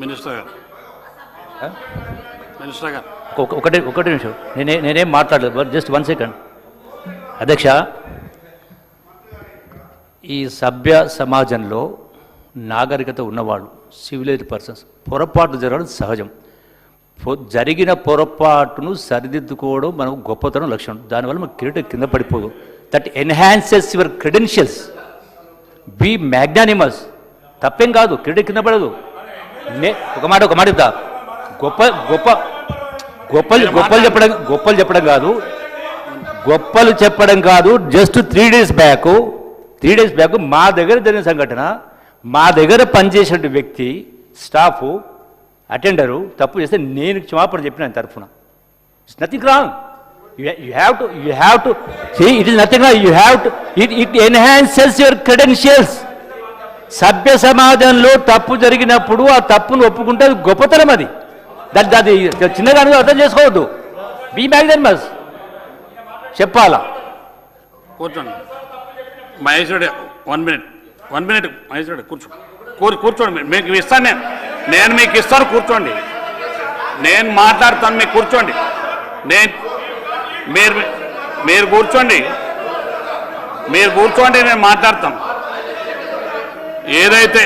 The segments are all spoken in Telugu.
మినిస్టర్ గారు ఒకటే నిమిషం నేనేం మాట్లాడలేదు, జస్ట్ 1 సెకండ్. అధ్యక్ష, ఈ సభ్య సమాజంలో నాగరికత ఉన్నవాళ్ళు, సివిలైజ్డ్ పర్సన్స్, పొరపాటు జరగడం సహజం. జరిగిన పొరపాటును సరిదిద్దుకోవడం మనకు గొప్పతనం లక్షణం. దానివల్ల మన కిరీటం కింద పడిపోదు. That enhances your credentials. Be magnanimous. తప్పేం కాదు, కిరీటం కింద పడదు. ఒక మాట చెప్తా. గొప్పలు చెప్పడం కాదు. జస్ట్ 3 days బ్యాక్ మా దగ్గర జరిగిన సంఘటన, మా దగ్గర పనిచేసిన వ్యక్తి, స్టాఫ్, అటెండరు తప్పు చేస్తే నేను క్షమాపణ చెప్పిన ఆయన తరఫున. It's nothing wrong. You have to see, it is nothing wrong. It enhances your credentials. సభ్య సమాజంలో తప్పు జరిగినప్పుడు ఆ తప్పును ఒప్పుకుంటే అది గొప్పతనం. అది అది చిన్నగా అర్థం చేసుకోవద్దు. బీ మ్యాగ్ననిమస్ చెప్పాలా. కూర్చోండి మహేశ్వరుడు, 1 minute మహేశ్వరుడు కూర్చోండి. మీకు ఇస్తాను, నేను మీకు ఇస్తాను. కూర్చోండి, నేను మాట్లాడతాను. మీకు కూర్చోండి. మీరు కూర్చోండి, నేను మాట్లాడతాను. ఏదైతే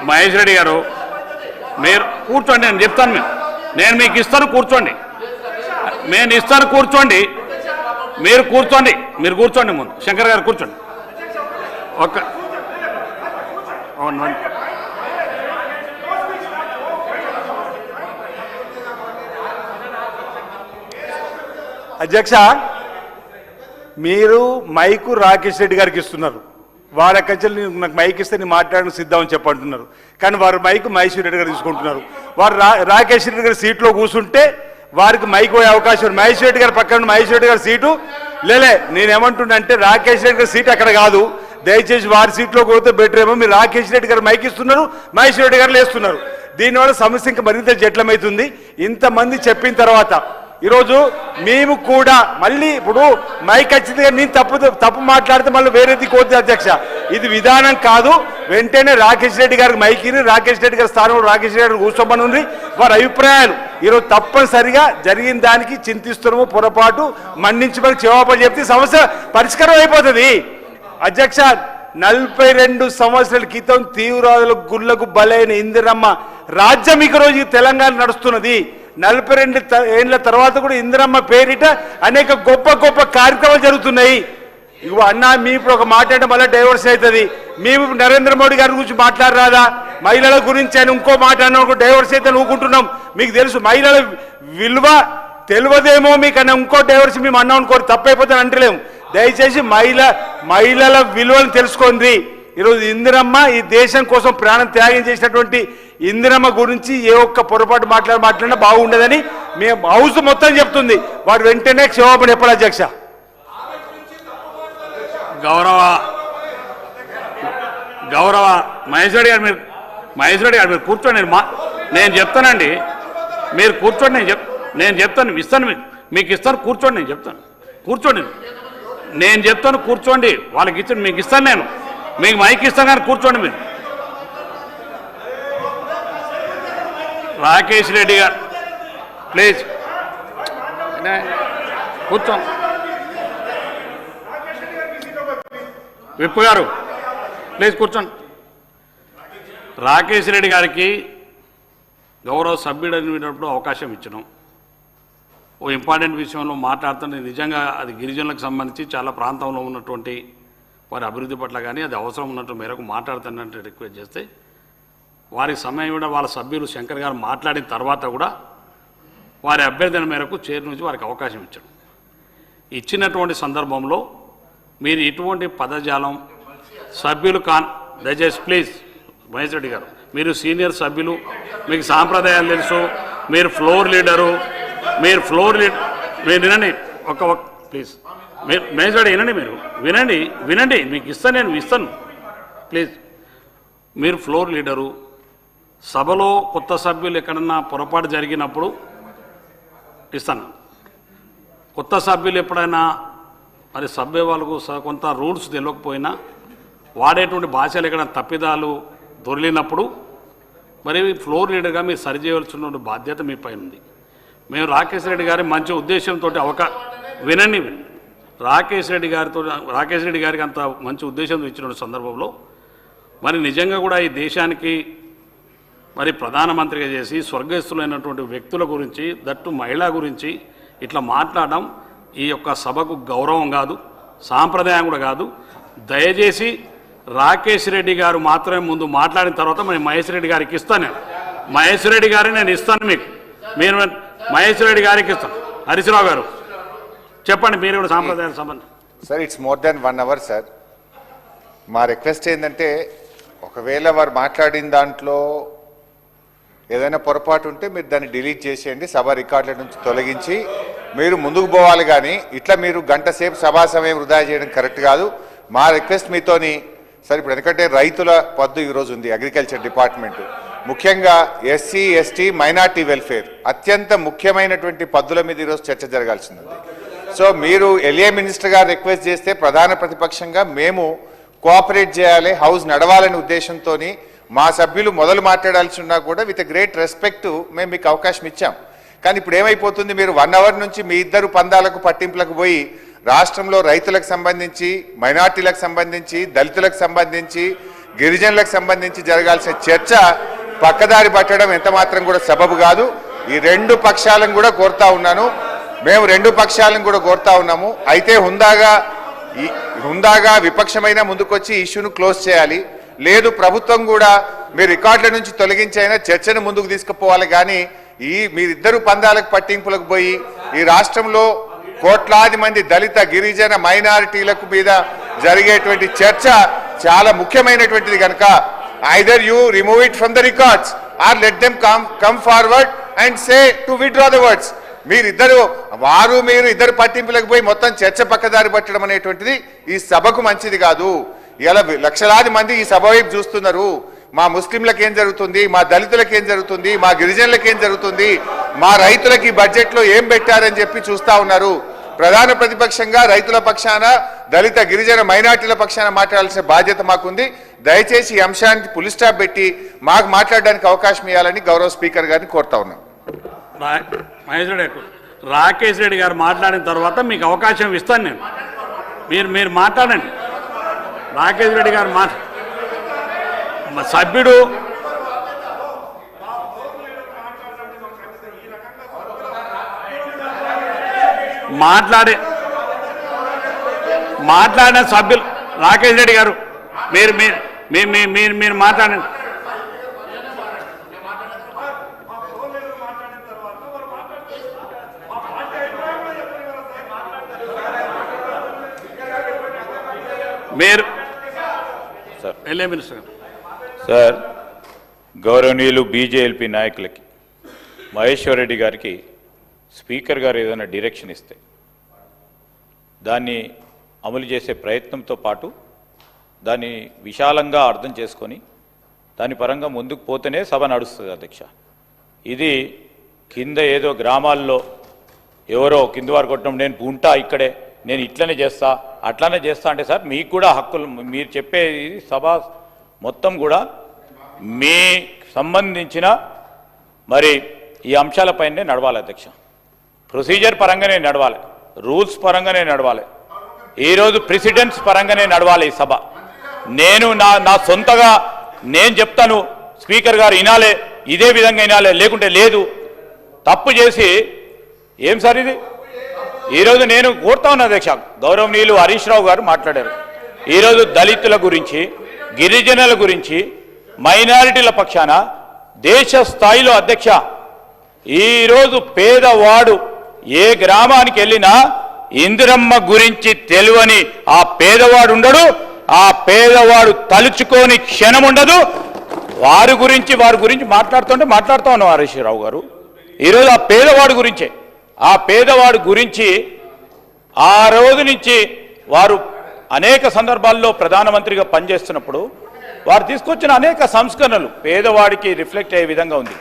మహేష్ రెడ్డి గారు మీరు కూర్చోండి, నేను చెప్తాను. నేను మీకు ఇస్తాను, కూర్చోండి. నేను ఇస్తాను, కూర్చోండి. మీరు కూర్చోండి. ముందు శంకర్ గారు కూర్చోండి. అధ్యక్ష, మీరు మైకు రాకేష్ రెడ్డి గారికి ఇస్తున్నారు. వారి అక్కచెల్లి నాకు మైక్ ఇస్తే నేను మాట్లాడడానికి సిద్ధమని చెప్పంటున్నారు. కానీ వారు మైకు మహేశ్వర్ రెడ్డి గారు తీసుకుంటున్నారు. వారు రాకేష్ రెడ్డి గారి సీట్లో కూర్చుంటే వారికి మైక్ పోయే అవకాశం. మహేశ్వర్ రెడ్డి గారి పక్కన మహేశ్వర్ రెడ్డి గారి సీటు నేనేమంటున్నా అంటే రాకేష్ రెడ్డి గారి సీట్ అక్కడ కాదు. దయచేసి వారి సీట్లో పోతే బెటర్ ఏమో. మీరు రాకేష్ రెడ్డి గారు మైక్ ఇస్తున్నారు, మహేశ్వర్ రెడ్డి గారు లేస్తున్నారు. దీనివల్ల సమస్య ఇంకా మరింత జటిలమవుతుంది. ఇంతమంది చెప్పిన తర్వాత ఈరోజు మేము కూడా మళ్ళీ ఇప్పుడు మైక్ వచ్చింది కానీ నేను తప్పు మాట్లాడితే మళ్ళీ వేరేది కోద్ది. అధ్యక్ష, ఇది విధానం కాదు. వెంటనే రాకేష్ రెడ్డి గారికి మైకిని, రాకేష్ రెడ్డి గారి స్థానంలో రాకేష్ రెడ్డి గారు కూర్చోమని ఉంది. వారి అభిప్రాయాలు ఈరోజు తప్పనిసరిగా జరిగిన దానికి చింతిస్తున్నాము. పొరపాటు మన్నించమని క్షమాపణ చెప్తే సమస్య పరిష్కారం అయిపోతుంది. అధ్యక్ష, 42 సంవత్సరాల క్రితం తీవ్రవాదులకు గుళ్లకు బలైన ఇందిరమ్మ రాజ్యం ఈ రోజు తెలంగాణ నడుస్తున్నది. 42 ఏళ్ల తర్వాత కూడా ఇందిరమ్మ పేరిట అనేక గొప్ప కార్యక్రమాలు జరుగుతున్నాయి. ఇగో అన్నా, మీ ఇప్పుడు ఒక మాట్లాడటం వల్ల డైవర్స్ అవుతుంది. మేము నరేంద్ర మోడీ గారి గురించి మాట్లాడరాదా? మహిళల గురించి అని ఇంకో మాట అన్న డైవర్స్ అయితే ఊరుకుంటున్నాం. మీకు తెలుసు మహిళల విలువ తెలియదేమో మీకు అన్న ఇంకో డైవర్స్ మేము అన్నాం అనుకోరు, తప్పైపోతే అంటలేము. దయచేసి మహిళల విలువను తెలుసుకోండి. ఈరోజు ఇందిరమ్మ ఈ దేశం కోసం ప్రాణం త్యాగం చేసినటువంటి ఇందిరమ్మ గురించి ఏ ఒక్క పొరపాటు మాట్లాడినా బాగుండదని మేము హౌస్ మొత్తం చెప్తుంది. వారు వెంటనే క్షమాపణ చెప్పాలి. అధ్యక్ష, గౌరవ మహేశ్వరి గారు, మీరు కూర్చోండి. నేను చెప్తానండి, మీరు కూర్చోండి. నేను చెప్తాను, ఇస్తాను, మీకు ఇస్తాను. కూర్చోండి, నేను చెప్తాను. కూర్చోండి, నేను చెప్తాను. కూర్చోండి. వాళ్ళకి ఇచ్చాను, మీకు ఇస్తాను. నేను మీకు మైక్ ఇస్తాను కానీ కూర్చోండి. మీరు రాకేష్ రెడ్డి గారు ప్లీజ్ కూర్చోండి. విప్ గారు ప్లీజ్ కూర్చోండి. రాకేష్ రెడ్డి గారికి గౌరవ సభ్యుడు అనేటప్పుడు అవకాశం ఇచ్చినాం. ఓ ఇంపార్టెంట్ విషయంలో మాట్లాడుతుంటే నిజంగా అది గిరిజనులకు సంబంధించి చాలా ప్రాంతంలో ఉన్నటువంటి వారి అభివృద్ధి పట్ల కానీ అది అవసరం ఉన్నట్టు మేరకు మాట్లాడుతున్నట్టు రిక్వెస్ట్ చేస్తే వారికి సమయం కూడా వాళ్ళ సభ్యులు శంకర్ గారు మాట్లాడిన తర్వాత కూడా వారి అభ్యర్థన మేరకు చైర్ నుంచి వారికి అవకాశం ఇచ్చారు. ఇచ్చినటువంటి సందర్భంలో మీరు ఇటువంటి పదజాలం సభ్యులు దయచేసి ప్లీజ్ మహేష్ రెడ్డి గారు, మీరు సీనియర్ సభ్యులు, మీకు సాంప్రదాయాలు తెలుసు, మీరు ఫ్లోర్ లీడరు, మీరు వినండి. ప్లీజ్ మీరు మహేష్ రెడ్డి వినండి, మీరు వినండి. మీకు ఇస్తాను, నేను ఇస్తాను. ప్లీజ్, మీరు ఫ్లోర్ లీడరు. సభలో కొత్త సభ్యులు ఎక్కడన్నా పొరపాటు జరిగినప్పుడు ఇస్తాను. కొత్త సభ్యులు ఎప్పుడైనా మరి సభ్య వాళ్ళకు కొంత రూల్స్ తెలియకపోయినా వాడేటువంటి భాషలు ఎక్కడ తప్పిదాలు దొరికినప్పుడు మరి ఫ్లోర్ లీడర్గా మీరు సరిచేయవలసిన బాధ్యత మీ పైన ఉంది. మేము రాకేష్ రెడ్డి గారి మంచి ఉద్దేశంతో వినండి రాకేష్ రెడ్డి గారికి అంత మంచి ఉద్దేశంతో ఇచ్చిన సందర్భంలో మరి నిజంగా కూడా ఈ దేశానికి మరి ప్రధానమంత్రిగా చేసి స్వర్గస్థులైనటువంటి వ్యక్తుల గురించి దట్టు మహిళ గురించి ఇట్లా మాట్లాడడం ఈ యొక్క సభకు గౌరవం కాదు, సాంప్రదాయం కూడా కాదు. దయచేసి రాకేష్ రెడ్డి గారు మాత్రమే ముందు మాట్లాడిన తర్వాత మరి మహేష్ రెడ్డి గారికి ఇస్తాను. నేను మహేష్ రెడ్డి గారిని నేను ఇస్తాను మీకు, మీరు మహేష్ రెడ్డి గారికి ఇస్తాను. హరీశ్రావు గారు చెప్పండి, మీరు కూడా సాంప్రదాయాల సంబంధం. Sir it's more than 1 hour sir. మా రిక్వెస్ట్ ఏంటంటే ఒకవేళ వారు మాట్లాడిన దాంట్లో ఏదైనా పొరపాటు ఉంటే మీరు దాన్ని డిలీట్ చేసేయండి, సభ రికార్డుల నుంచి తొలగించి మీరు ముందుకు పోవాలి. కానీ ఇట్లా మీరు గంట సేపు సభా సమయం వృధా చేయడం కరెక్ట్ కాదు. మా రిక్వెస్ట్ మీతోని సార్, ఇప్పుడు ఎందుకంటే రైతుల పద్దు ఈరోజు ఉంది, అగ్రికల్చర్ డిపార్ట్మెంట్ ముఖ్యంగా ఎస్సీ ఎస్టీ మైనార్టీ వెల్ఫేర్ అత్యంత ముఖ్యమైనటువంటి పద్దుల మీద ఈరోజు చర్చ జరగాల్సింది. సో మీరు ఎల్ఏ మినిస్టర్ గారు రిక్వెస్ట్ చేస్తే ప్రధాన ప్రతిపక్షంగా మేము కోఆపరేట్ చేయాలి, హౌస్ నడవాలనే ఉద్దేశంతో మా సభ్యులు మొదలు మాట్లాడాల్సి ఉన్నా కూడా విత్ గ్రేట్ రెస్పెక్ట్ మేము మీకు అవకాశం ఇచ్చాం. కానీ ఇప్పుడు ఏమైపోతుంది, మీరు 1 అవర్ నుంచి మీ ఇద్దరు పందాలకు పట్టింపులకు పోయి రాష్ట్రంలో రైతులకు సంబంధించి, మైనార్టీలకు సంబంధించి, దళితులకు సంబంధించి, గిరిజనులకు సంబంధించి జరగాల్సిన చర్చ పక్కదారి పట్టడం ఎంత మాత్రం కూడా సబబు కాదు. ఈ 2 పక్షాలను కూడా కోరుతా ఉన్నాను, మేము 2 పక్షాలను కూడా కోరుతా ఉన్నాము. అయితే హుందాగా విపక్షమైన ముందుకొచ్చి ఇష్యూను క్లోజ్ చేయాలి. లేదు ప్రభుత్వం కూడా మీరు రికార్డుల నుంచి తొలగించైనా చర్చను ముందుకు తీసుకుపోవాలి. కానీ మీరిద్దరు పందాలకు పట్టింపులకు పోయి ఈ రాష్ట్రంలో కోట్లాది మంది దళిత గిరిజన మైనారిటీలకు మీద జరిగేటువంటి చర్చ చాలా ముఖ్యమైనటువంటిది కనుక either you remove it from the records or let them come forward and say to withdraw the words. మీరు ఇద్దరు పట్టింపులకు పోయి మొత్తం చర్చ పక్కదారి పట్టడం అనేటువంటిది ఈ సభకు మంచిది కాదు. ఇలా లక్షలాది మంది ఈ సభ వైపు చూస్తున్నారు. మా ముస్లింలకు ఏం జరుగుతుంది, మా దళితులకు ఏం జరుగుతుంది, మా గిరిజనులకు ఏం జరుగుతుంది, మా రైతులకి బడ్జెట్లో ఏం పెట్టారని చెప్పి చూస్తా ఉన్నారు. ప్రధాన ప్రతిపక్షంగా రైతుల పక్షాన, దళిత గిరిజన మైనార్టీల పక్షాన మాట్లాడాల్సిన బాధ్యత మాకుంది. దయచేసి ఈ అంశానికి పులి స్టాప్ పెట్టి మాకు మాట్లాడడానికి అవకాశం ఇవ్వాలని గౌరవ స్పీకర్ గారిని కోరుతా ఉన్నాం. మహేష్ రెడ్డి, రాకేష్ రెడ్డి గారు మాట్లాడిన తర్వాత మీకు అవకాశం ఇస్తాను నేను. మీరు మాట్లాడండి. రాకేష్ రెడ్డి గారు సభ్యుడు మాట్లాడిన సభ్యులు రాకేష్ రెడ్డి గారు మీరు మాట్లాడండి. మీరు ఎల్ఏ మినిస్టర్ సార్, గౌరవనీయులు బీజేఎల్పీ నాయకులకి, మహేశ్వర్ రెడ్డి గారికి స్పీకర్ గారు ఏదైనా డైరెక్షన్ ఇస్తే దాన్ని అమలు చేసే ప్రయత్నంతో పాటు దాన్ని విశాలంగా అర్థం చేసుకొని దాని పరంగా ముందుకు పోతేనే సభ నడుస్తుంది అధ్యక్ష. ఇది కింద ఏదో గ్రామాల్లో ఎవరో కింద వారు కొట్టడం, నేను ఉంటా ఇక్కడే, నేను ఇట్లనే చేస్తా అట్లానే చేస్తా అంటే సార్ మీకు కూడా హక్కులు, మీరు చెప్పేది సభ మొత్తం కూడా మీ సంబంధించిన మరి ఈ అంశాలపైనే నడవాలి అధ్యక్ష. ప్రొసీజర్ పరంగానే నడవాలి, రూల్స్ పరంగానే నడవాలి, ఈరోజు ప్రెసిడెంట్స్ పరంగానే నడవాలి ఈ సభ. నేను నా సొంతగా నేను చెప్తాను, స్పీకర్ గారు వినాలే, ఇదే విధంగా వినాలే, లేకుంటే లేదు. తప్పు చేసి ఏం సార్ ఇది? ఈరోజు నేను కోరుతా ఉన్నా అధ్యక్ష, గౌరవనీయులు హరీష్ రావు గారు మాట్లాడారు. ఈరోజు దళితుల గురించి, గిరిజనుల గురించి, మైనారిటీల పక్షాన దేశ స్థాయిలో అధ్యక్ష ఈరోజు పేదవాడు ఏ గ్రామానికి వెళ్ళినా ఇందిరమ్మ గురించి తెలియని ఆ పేదవాడు ఉండడు, ఆ పేదవాడు తలుచుకోని క్షణం ఉండదు. వారి గురించి మాట్లాడుతూ ఉన్నాం హరీష్ రావు గారు. ఈరోజు ఆ పేదవాడు గురించి ఆ రోజు నుంచి వారు అనేక సందర్భాల్లో ప్రధానమంత్రిగా పనిచేస్తున్నప్పుడు వారు తీసుకొచ్చిన అనేక సంస్కరణలు పేదవాడికి రిఫ్లెక్ట్ అయ్యే విధంగా ఉంది.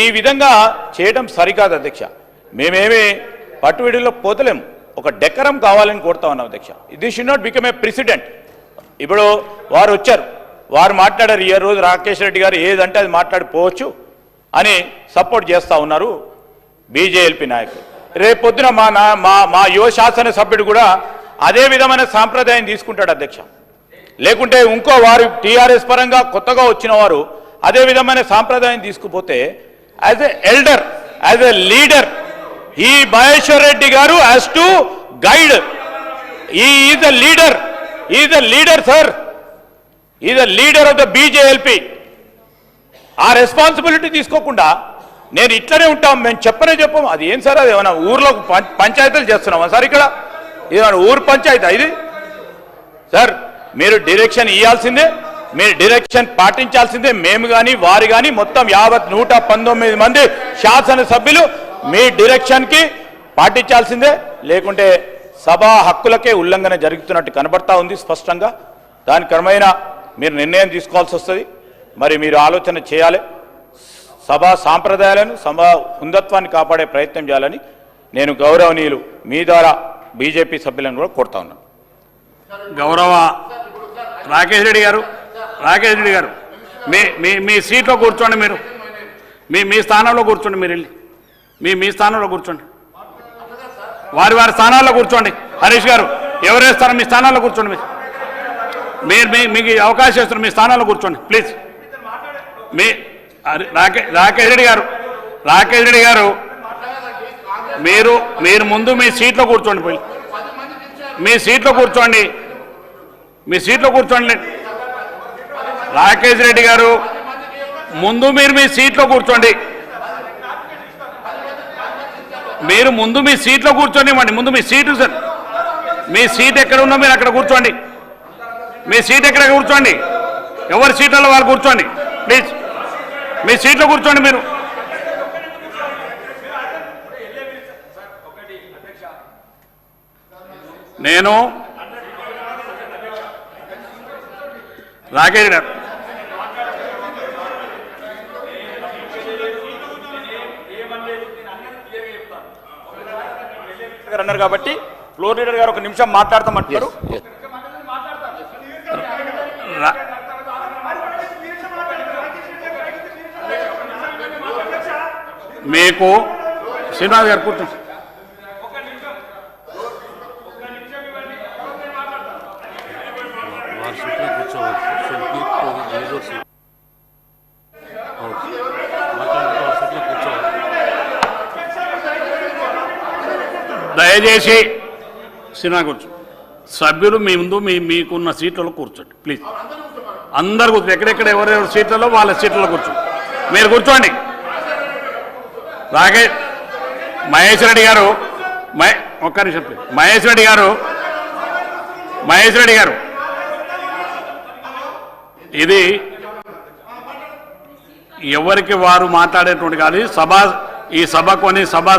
ఈ విధంగా చేయడం సరికాదు అధ్యక్ష. మేమేమి పట్టువిడిలో పోతలేము, ఒక డెకరం కావాలని కోరుతా ఉన్నాం అధ్యక్ష. This should not become a president. ఇప్పుడు వారు వచ్చారు, వారు మాట్లాడారు. ఈ రోజు రాకేష్ రెడ్డి గారు ఏదంటే అది మాట్లాడిపోవచ్చు అని సపోర్ట్ చేస్తూ ఉన్నారు బీజేఎల్పీ నాయకులు. రేపొద్దున మా యువ శాసనసభ్యుడు కూడా అదే విధమైన సాంప్రదాయం తీసుకుంటాడు అధ్యక్ష. లేకుంటే ఇంకో వారు టీఆర్ఎస్ పరంగా కొత్తగా వచ్చిన వారు అదే విధమైన సాంప్రదాయం తీసుకుపోతే as a elder, as a leader, ఈ Maheshwar Reddy garu has to guide. Is a leader, is a leader sir, is a leader of the BJLP. ఆ రెస్పాన్సిబిలిటీ తీసుకోకుండా నేను ఇట్లనే ఉంటాం, మేము చెప్పము. అది ఏం సార్, అది ఏమైనా ఊర్లో పంచాయతీలు చేస్తున్నామా సార్? ఇక్కడ ఏమైనా ఊరు పంచాయతీ ఇది సార్? మీరు డైరెక్షన్ ఇవ్వాల్సిందే, మీరు డైరెక్షన్ పాటించాల్సిందే. మేము కానీ వారు కానీ మొత్తం 119 మంది శాసనసభ్యులు మీ డైరెక్షన్కి పాటించాల్సిందే. లేకుంటే సభా హక్కులకే ఉల్లంఘన జరుగుతున్నట్టు కనబడతా ఉంది స్పష్టంగా. దాని క్రమేణా మీరు నిర్ణయం తీసుకోవాల్సి వస్తుంది. మరి మీరు ఆలోచన చేయాలి, సభా సాంప్రదాయాలను, సభా హుందత్వాన్ని కాపాడే ప్రయత్నం చేయాలని నేను గౌరవనీయులు మీ ద్వారా బీజేపీ సభ్యులను కూడా కోరుతా ఉన్నాను. గౌరవ రాకేష్ రెడ్డి గారు, రాకేష్ రెడ్డి గారు మీ సీట్లో కూర్చోండి. మీరు మీ స్థానంలో కూర్చోండి. మీరు వెళ్ళి మీ స్థానంలో కూర్చోండి. వారి స్థానాల్లో కూర్చోండి. హరీష్ గారు ఎవరు వేస్తారో మీ స్థానాల్లో కూర్చోండి. మీరు మీకు అవకాశం ఇస్తున్నారు, మీ స్థానాల్లో కూర్చోండి ప్లీజ్. రాకేష్ రెడ్డి గారు మీరు ముందు మీ సీట్లో కూర్చోండి. పోయి మీ సీట్లో కూర్చోండి. రాకేష్ రెడ్డి గారు ముందు మీరు మీ సీట్లో కూర్చోండి. మీరు ముందు మీ సీట్లో కూర్చోండి. ముందు మీ సీటు సార్, మీ సీట్ ఎక్కడ ఉందో మీరు అక్కడ కూర్చోండి. మీ సీట్ ఎక్కడ కూర్చోండి, ఎవరి సీట్లలో వాళ్ళు కూర్చోండి ప్లీజ్. మీ సీట్లో కూర్చోండి. మీరు నేను రాకేష్ గారు అన్నారు కాబట్టి ఫ్లోర్ లీడర్ గారు ఒక నిమిషం మాట్లాడతామంటారు. మీకు శ్రీనివాస్ గారు కూర్చోండి. దయచేసి సినిమా కూర్చో. సభ్యులు మీ ముందు మీకున్న సీట్లలో కూర్చోండి ప్లీజ్. అందరు కూర్చోండి. ఎక్కడెక్కడ ఎవరెవరి సీట్లలో వాళ్ళ సీట్లలో కూర్చోండి. మీరు కూర్చోండి. మహేష్ రెడ్డి గారు ఒక్క నిమిషం ప్లీజ్. మహేష్ రెడ్డి గారు ఇది ఎవరికి వారు మాట్లాడేటువంటి కాదు. ఈ సభ కొని సభా